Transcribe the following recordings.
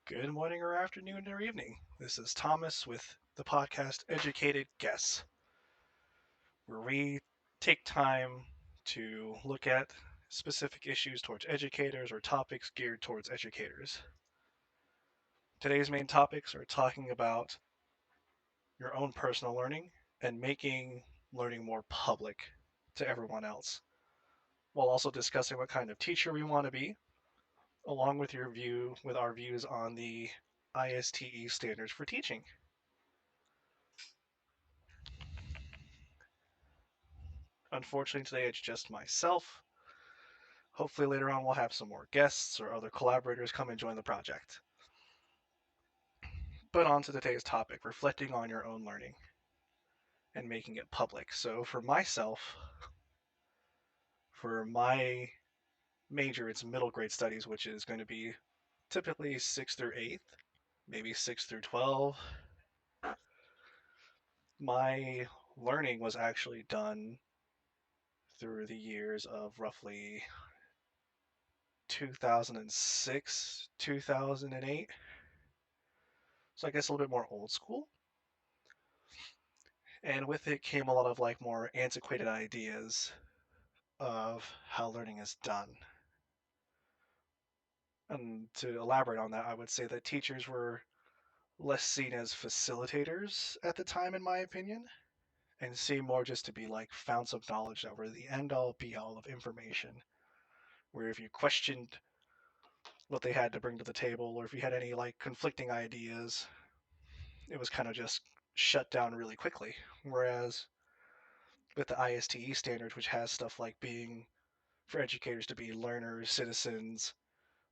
Good morning or afternoon or evening. This is Thomas with the podcast Educated Guess, where we take time to look at specific issues towards educators or topics geared towards educators. Today's main topics are talking about your own personal learning and making learning more public to everyone else, while also discussing what kind of teacher we want to be, along with our views on the ISTE standards for teaching. Unfortunately, today it's just myself. Hopefully, later on, we'll have some more guests or other collaborators come and join the project. But on to today's topic, reflecting on your own learning and making it public. So, for myself, for my major, it's middle grade studies, which is going to be typically 6th through 8th, maybe 6th through 12. My learning was actually done through the years of roughly 2006, 2008. So I guess a little bit more old school. And with it came a lot of like more antiquated ideas of how learning is done. And to elaborate on that, I would say that teachers were less seen as facilitators at the time, in my opinion, and seemed more just to be like fountains of knowledge that were the end all be all of information. Where if you questioned what they had to bring to the table, or if you had any like conflicting ideas, it was kind of just shut down really quickly. Whereas with the ISTE standards, which has stuff like being for educators to be learners, citizens,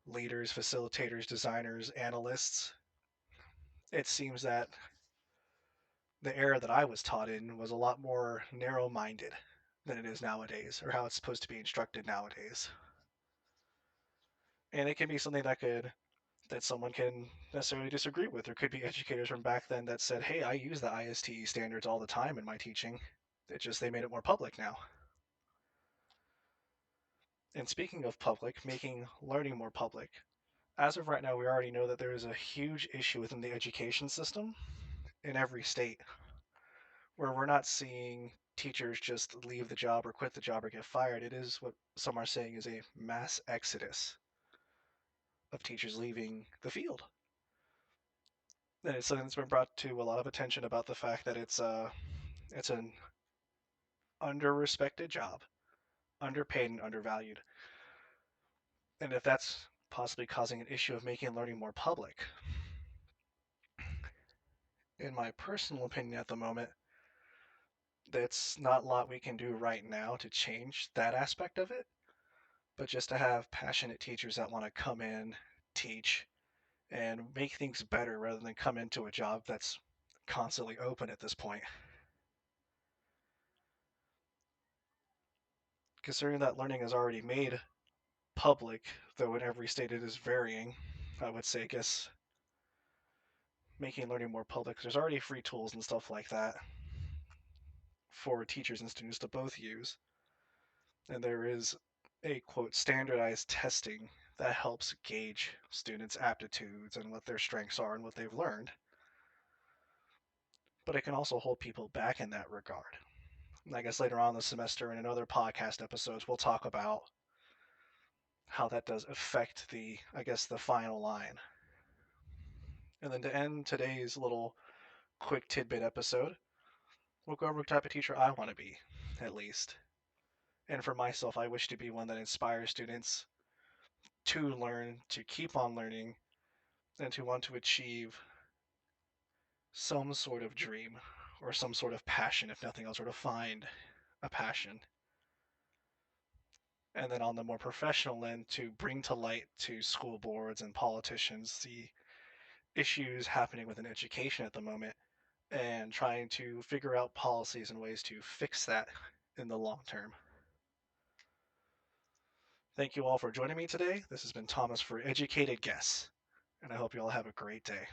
leaders, facilitators, designers, analysts. It seems that the era that I was taught in was a lot more narrow minded than it is nowadays, or how it's supposed to be instructed nowadays. And it can be something that someone can necessarily disagree with. There could be educators from back then that said, "Hey, I use the ISTE standards all the time in my teaching. It just they made it more public now." And speaking of public, making learning more public, as of right now, we already know that there is a huge issue within the education system in every state where we're not seeing teachers just leave the job or quit the job or get fired. It is what some are saying is a mass exodus of teachers leaving the field. And it's something that's been brought to a lot of attention about the fact that it's an under-respected job, underpaid and undervalued. And if that's possibly causing an issue of making learning more public, in my personal opinion at the moment, that's not a lot we can do right now to change that aspect of it, but just to have passionate teachers that want to come in, teach, and make things better rather than come into a job that's constantly open at this point. Considering that learning is already made public, though in every state it is varying, I would say, I guess, making learning more public. There's already free tools and stuff like that for teachers and students to both use. And there is a quote standardized testing that helps gauge students' aptitudes and what their strengths are and what they've learned. But it can also hold people back in that regard. And I guess later on in the semester and in other podcast episodes, we'll talk about how that does affect I guess, the final line. And then to end today's little quick tidbit episode, we'll go over what type of teacher I want to be, at least. And for myself, I wish to be one that inspires students to learn, to keep on learning, and to want to achieve some sort of dream or some sort of passion, if nothing else, or to find a passion. And then on the more professional end, to bring to light to school boards and politicians the issues happening within education at the moment and trying to figure out policies and ways to fix that in the long term. Thank you all for joining me today. This has been Thomas for Educated Guess, and I hope you all have a great day.